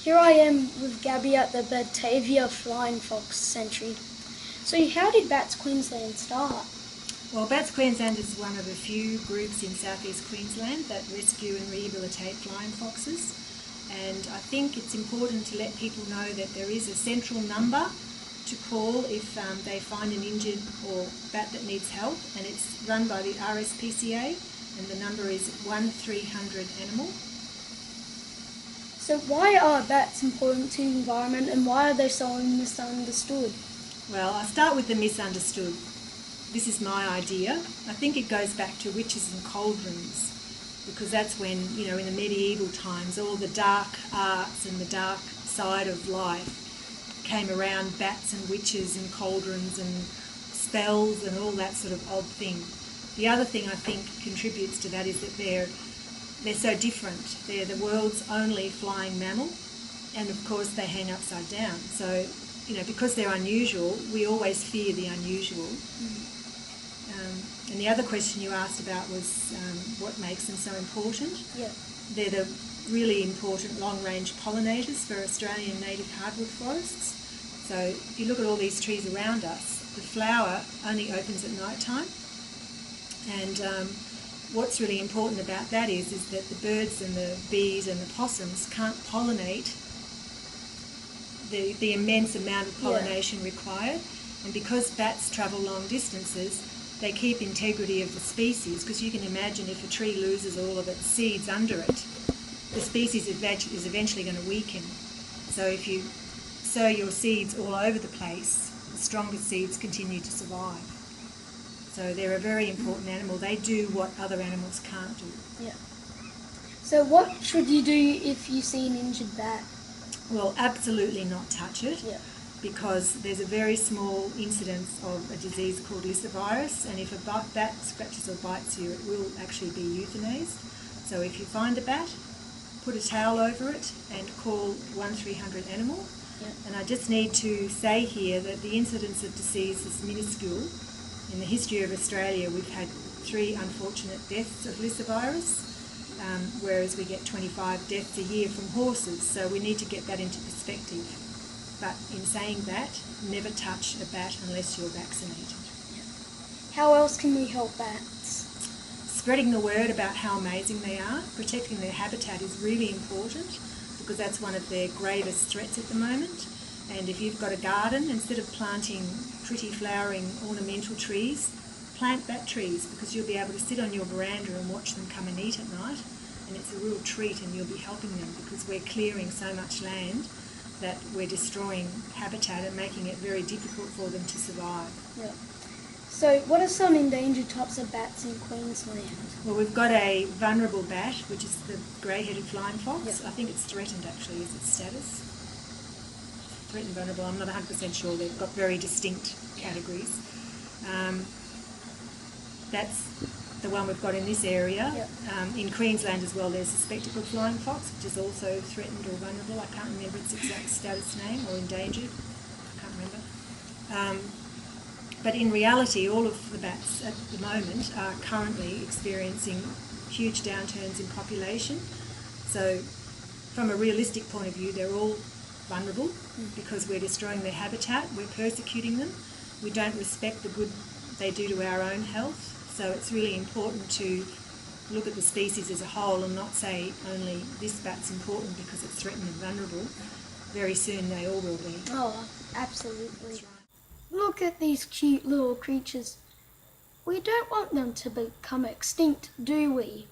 Here I am with Gabi at the Batavia Flying Fox Sanctuary. So how did Bats Queensland start? Well, Bats Queensland is one of a few groups in southeast Queensland that rescue and rehabilitate flying foxes. And I think it's important to let people know that there is a central number to call if they find an injured or bat that needs help, and it's run by the RSPCA, and the number is 1300 animal. So why are bats important to the environment and why are they so misunderstood? Well, I'll start with the misunderstood. This is my idea. I think it goes back to witches and cauldrons, because that's when, in the medieval times, all the dark arts and the dark side of life came around bats and witches and cauldrons and spells and all that sort of odd thing. The other thing I think contributes to that is that they're so different. They're the world's only flying mammal, and of course they hang upside down. So, because they're unusual, we always fear the unusual. And the other question you asked about was what makes them so important. Yeah. They're the really important long-range pollinators for Australian native hardwood forests. So if you look at all these trees around us, the flower only opens at night time. And what's really important about that is that the birds and the bees and the possums can't pollinate the immense amount of pollination required. And because bats travel long distances, they keep integrity of the species, because you can imagine if a tree loses all of its seeds under it, the species is eventually going to weaken. So if you sow your seeds all over the place, the strongest seeds continue to survive. So they're a very important animal. They do what other animals can't do. Yeah. So what should you do if you see an injured bat? Well, absolutely not touch it. Yeah. Because there's a very small incidence of a disease called lysovirus, and if a bat scratches or bites you, it will actually be euthanized. So if you find a bat, put a towel over it and call 1300 animal. Yeah. And I just need to say here that the incidence of disease is minuscule. In the history of Australia, we've had 3 unfortunate deaths of lysovirus, whereas we get 25 deaths a year from horses, so we need to get that into perspective. But in saying that, never touch a bat unless you're vaccinated. How else can we help bats? Spreading the word about how amazing they are, protecting their habitat is really important, because that's one of their gravest threats at the moment. And if you've got a garden, instead of planting pretty flowering ornamental trees, plant bat trees, because you'll be able to sit on your veranda and watch them come and eat at night. And it's a real treat, and you'll be helping them, because we're clearing so much land that we're destroying habitat and making it very difficult for them to survive. Yeah. So what are some endangered types of bats in Queensland? Well, we've got a vulnerable bat, which is the grey-headed flying fox. Yep. I think it's threatened, actually, is its status. Threatened, vulnerable, I'm not 100% sure. They've got very distinct categories. That's the one we've got in this area. Yep. In Queensland as well, there's a spectacled flying fox, which is also threatened or vulnerable. I can't remember its exact status name, or endangered. I can't remember. But in reality, all of the bats at the moment are currently experiencing huge downturns in population. So from a realistic point of view, they're all vulnerable because we're destroying their habitat, we're persecuting them, we don't respect the good they do to our own health. So it's really important to look at the species as a whole and not say only this bat's important because it's threatened and vulnerable. Very soon they all will be. Oh, absolutely. That's right. Look at these cute little creatures. We don't want them to become extinct, do we?